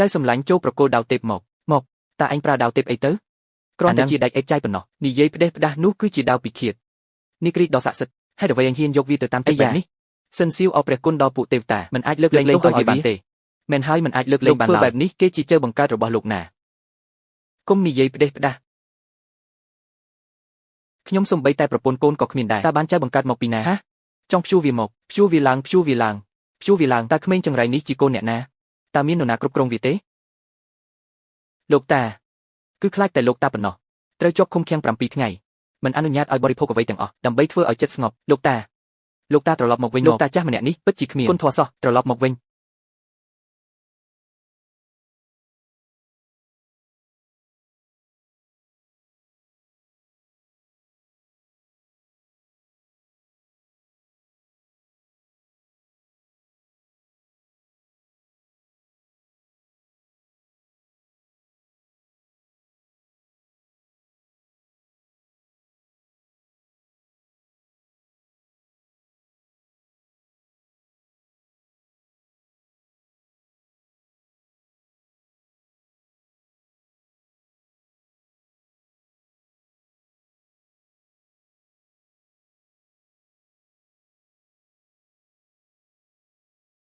ចៅសម្លាញ់ចូលប្រគល់ដាវទេពមកតើអញប្រើដាវទេពអីទៅគ្រាន់តែជាដាច់អេកចៃប៉ុណ្ណោះនិយាយផ្ដេសផ្ដាស់នោះគឺជាដាវពិឃាតនេះគ្រីដ៏ស័ក្តិសិទ្ធិហេតុអ្វីអញហ៊ានយកវាទៅតាមចិត្តបែបនេះសិនសៀវអោព្រះគុណដល់ពួកទេវតាមិនអាចលើកលែងទោសឲ្យបានទេមែនហើយមិនអាចលើកលែងបានឡើយធ្វើបែបនេះគេជាចៅបង្កើតរបស់លោកណាគុំនិយាយផ្ដេសផ្ដាស់ខ្ញុំសំបីតែប្រពន្ធកូនក៏គ្មានដែរតើបានចៅបង្កើតមកពីណាហ៎ចង់ព្យួរវាមកព្យួរវាឡើងតើក្មេងចង្រៃនេះជាកូនអ្នកណាតើមាននរណាគ្រប់គ្រងវាទេលោកតាគឺខ្លាចតែលោកតាប៉ុណ្ណោះត្រូវជាប់ឃុំឃាំង7ថ្ងៃមិនអនុញ្ញាតឲ្យបរិភោគអ្វីទាំងអស់ដើម្បីធ្វើឲ្យចិត្តស្ងប់លោកតាត្រឡប់មកវិញលោកតាចាស់ម្នាក់នេះពិតជាគ្មានគុណធម៌សោះត្រឡប់មកវិញ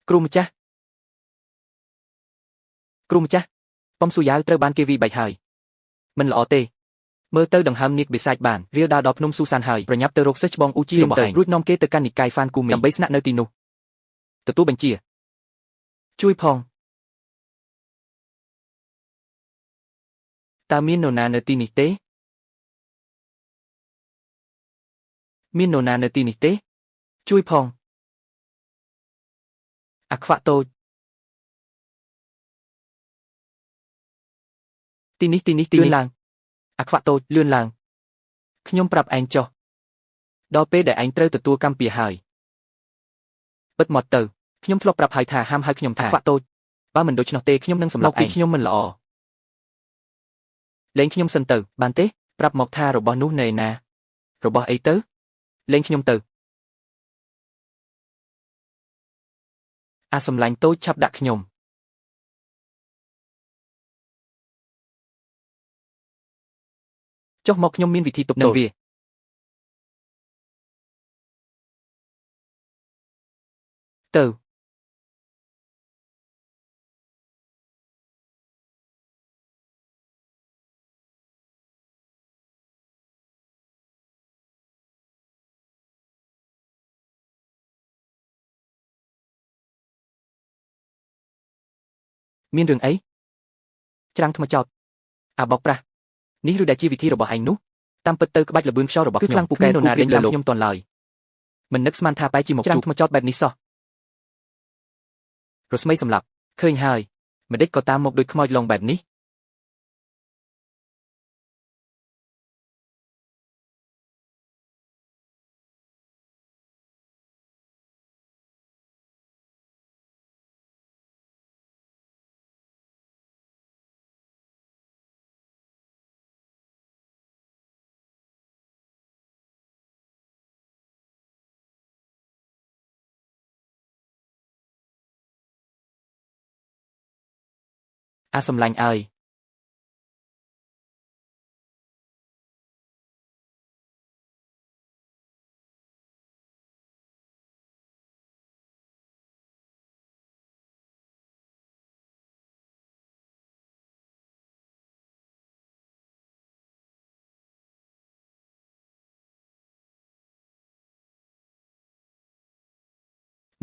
គ្រូម្ចាស់ប៉មស៊ូយ៉ាវត្រូវបានគេវាយបែកហើយមិនល្អទេមើលទៅដង្ហើមនាគបិសាចបានរាវដាលដល់ភ្នំស៊ូសានហើយប្រញាប់ទៅរកសិស្សច្បងអ៊ូជីរបស់ឯងរួចនាំគេទៅកាន់និកាយហ្វានគូមីដើម្បីស្នាក់នៅទីនោះទទួលបញ្ជាជួយផងតើមាននរណានៅទីនេះទេជួយផងអាខ្វាក់តូចទីនេះលឿនឡើងអាខ្វាក់តូចលឿនឡើងខ្ញុំប្រាប់ឯងចុះដល់ពេលដែលឯងត្រូវទទួលកម្មពៀហើយពិតមកទៅខ្ញុំធ្លាប់ប្រាប់ហើយថាហាមហៅខ្ញុំថាអាខ្វាក់តូចបើមិនដូច្នោះទេខ្ញុំនឹងសម្លាប់ឯងខ្ញុំមិនល្អលេងខ្ញុំសិនទៅបានទេប្រាប់មកថារបស់នោះនៅឯណារបស់អីទៅលេងខ្ញុំទៅអាសម្លាញ់តូចឆាប់ដាក់ខ្ញុំចុះមកខ្ញុំមានវិធីទប់នឹងវាទៅមានរឿងអីច្រាំងថ្មចោតអាបោកប្រាស់នេះឬដែលជាវិធីរបស់ឯងនោះតាមពិតទៅក្បាច់ល្បឿនខ្យល់របស់ខ្ញុំគឺខ្លាំងពូកែនរណាដេញលើលោកខ្ញុំតន់ឡើយមិននឹកស្មានថាបែរជាមកច្រាំងថ្មចោតបែបនេះសោះរស្មីសម្លាប់ឃើញហើយម្ដេចក៏តាមមកដូចខ្មោចឡងបែបនេះអាសម្លាញ់អើយ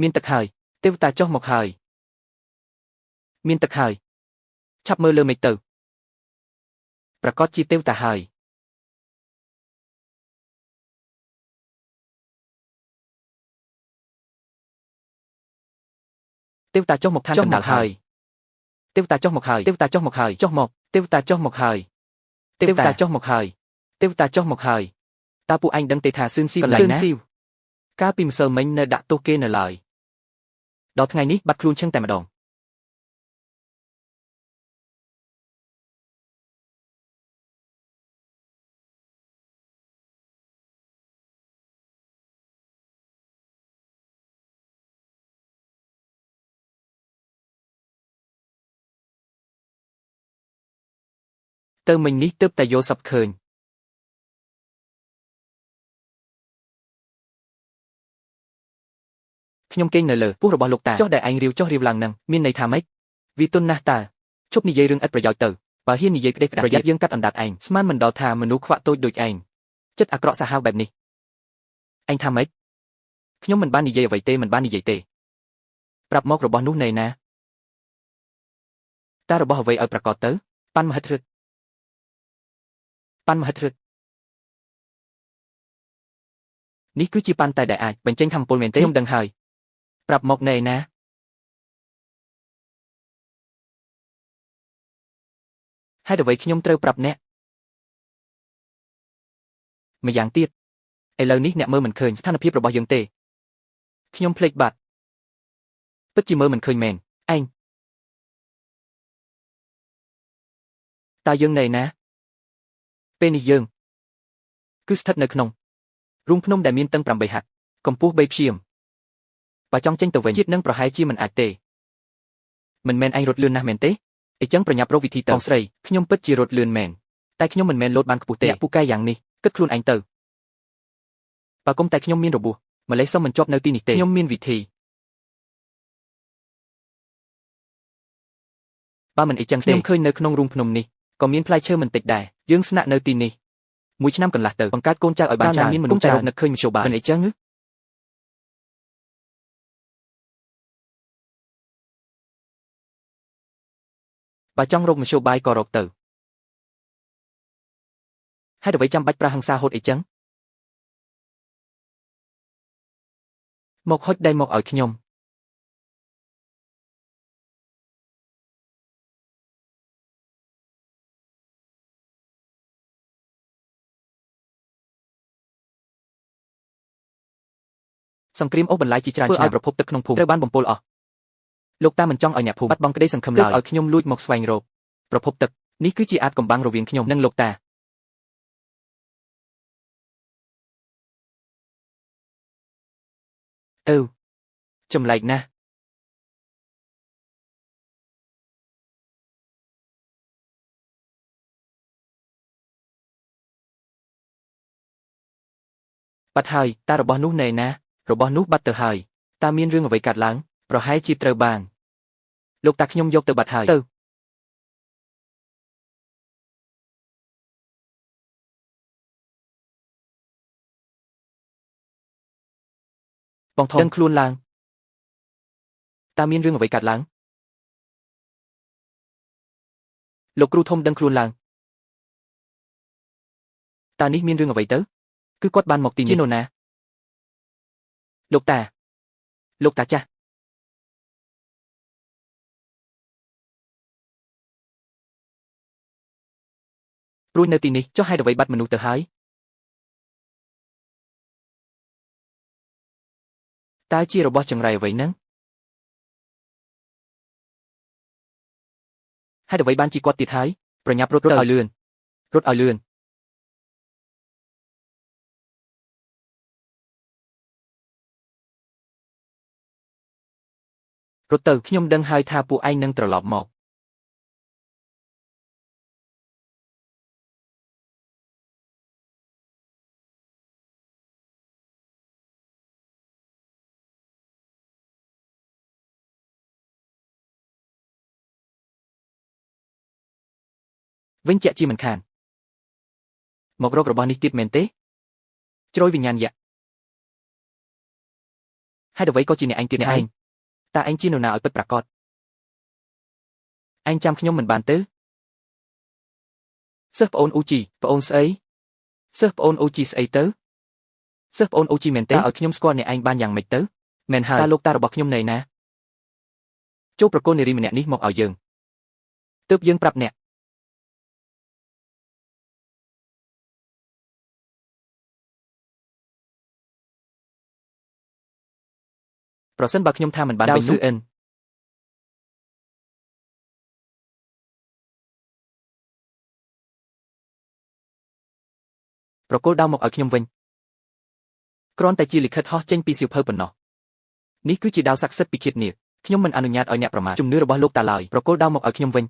មានទឹកហើយទេវតាចុះមកហើយមានទឹកហើយឆាប់មើលលើមេឃទៅប្រកាសជាទេវតាហើយទេវតាចុះមកឋានកណ្ដាលហើយទេវតាចុះមកហើយចុះមកទេវតាចុះមកហើយតើពួកឯងដឹងទេថាសឿនស៊ីវកន្លែងណាកាលពីម្សិលមិញនៅដាក់ទោសគេនៅឡើយដល់ថ្ងៃនេះបាត់ខ្លួនឈឹងតែម្ដង ទៅមិញនេះទើបតែយល់សប្ឃើញខ្ញុំគេងនៅលើពោះរបស់លោកតាចុះដែលឯងរាវចុះរាវឡើងនឹងមានន័យថាម៉េចវាទន់ណាស់តើជប់និយាយរឿងឥតប្រយោជន៍ទៅបើហ៊ាននិយាយផ្ដេសផ្ដាស់ប្រយ័ត្នយើងកាត់អណ្ដាតឯងស្មានមិនដល់ថាមនុស្សខ្វាក់តូចដូចឯងចិត្តអាក្រក់សាហាវបែបនេះឯងថាម៉េចខ្ញុំមិនបាននិយាយអ្វីទេមិនបាននិយាយទេប្រាប់មករបស់នោះណែណាតារបស់អ្វីឲ្យប្រកាសទៅប៉ាន់មហិទ្ធិឫទ្ធប៉ាន់មហិទ្ធិឫទ្ធនេះគឺជាប៉ាន់តែដែលអាចបញ្ចេញធម្មពលមែនទេខ្ញុំដឹងហើយប្រាប់មកណែណាហេតុអ្វីខ្ញុំត្រូវប្រាប់អ្នកម្យ៉ាងទៀតឥឡូវនេះអ្នកមើលមិនឃើញស្ថានភាពរបស់យើងទេខ្ញុំភ្លេចបាត់ពិតជាមើលមិនឃើញមែនឯងតើយើងនៅណាពេលនេះយើងគឺស្ថិតនៅក្នុងរូងភ្នំដែលមានតឹង8ហត្ថកម្ពស់3ព្យាមបើចង់ចេញទៅវិញជាតិនឹងប្រហែលជាមិនអាចទេមិនមែនឯងរត់លឿនណាស់មែនទេអញ្ចឹងប្រញាប់រកវិធីទៅបងស្រីខ្ញុំពិតជារត់លឿនមែនតែខ្ញុំមិនមែនលោតបានខ្ពស់ទេអ្នកពូកែយ៉ាងនេះគិតខ្លួនឯងទៅបើគុំតែខ្ញុំមានរបួសម្លេះសុំមិនជាប់នៅទីនេះទេខ្ញុំមានវិធីបើមិនអីចឹងទេខ្ញុំឃើញនៅក្នុងរូងភ្នំនេះក៏មានផ្លែឈើមិនតិចដែរយើងស្នាក់នៅទីនេះមួយឆ្នាំកន្លះទៅបង្កើតកូនចៅឲ្យបានច្រើនមានមនុស្សច្រើននឹកឃើញមធ្យោបាយមិនអីចឹងបើចង់រកមធ្យោបាយក៏រកទៅហេតុអ្វីចាំបាច់ប្រើហិង្សាហូតអីចឹងមកហុចដៃមកឲ្យខ្ញុំសង្គ្រាមអូសបន្លាយជាច្រើនឆ្នាំឲ្យប្រភពទឹកក្នុងភូមិត្រូវបានបំពុលអស់លោកតាមិនចង់ឲ្យអ្នកភូមិបាត់បង់ក្តីសង្ឃឹមឡើយឲ្យខ្ញុំលួចមកស្វែងរកប្រភពទឹកនេះគឺជាអាថ៌កំបាំងរវាងខ្ញុំនិងលោកតាចម្លែកណាស់បាត់ហើយតារបស់នោះនៅណារបស់នោះបាត់ទៅហើយតាមានរឿងអ្វីកើតឡើងប្រហែលជាត្រូវបានលោកតាខ្ញុំយកទៅបាត់ហើយទៅបងធំដឹងខ្លួនឡើងតាមានរឿងអ្វីកើតឡើងលោកគ្រូធំដឹងខ្លួនឡើងតានេះមានរឿងអ្វីទៅគឺគាត់បានមកទីនេះជានរណាលោកតាចាស់ព្រួយនៅទីនេះចុះហេតុអ្វីបាត់មនុស្សទៅហើយតើជារបស់ចង្រៃអ្វីហ្នឹងហេតុអ្វីបានជាគាត់ទៀតហើយប្រញាប់រត់ឲ្យលឿនរត់ឲ្យលឿនរត់ទៅខ្ញុំដឹងហើយថាពួកឯងនឹងត្រឡប់មកវិញជាក់ជាមិនខានមករករបស់នេះទៀតមែនទេជ្រោយវិញ្ញាណយក្សហេតុអ្វីក៏ជាអ្នកឯងទៀតអ្នកឯងតើឯងជានរណាឲ្យពិតប្រាកដឯងចាំខ្ញុំមិនបានទេសិស្សប្អូនអ៊ូជីប្អូនស្អីសិស្សប្អូនអ៊ូជីស្អីទៅសិស្សប្អូនអ៊ូជីមែនទេឲ្យខ្ញុំស្គាល់អ្នកឯងបានយ៉ាងម៉េចទៅមែនហើយតើលោកតារបស់ខ្ញុំនៅណាចូលប្រគល់នារីម្នាក់នេះមកឲ្យយើងទើបយើងប្រាប់អ្នកប្រសិនបើខ្ញុំថាមិនបានវិញនោះប្រគល់ដៅមកឲ្យខ្ញុំវិញគ្រាន់តែជាលិខិតហោះចេញពីសៀវភៅប៉ុណ្ណោះនេះគឺជាដៅស័ក្តិសិទ្ធិពីឃាតនាគខ្ញុំមិនអនុញ្ញាតឲ្យអ្នកប្រមាថជំនឿរបស់លោកតាឡើយប្រគល់ដៅមកឲ្យខ្ញុំវិញ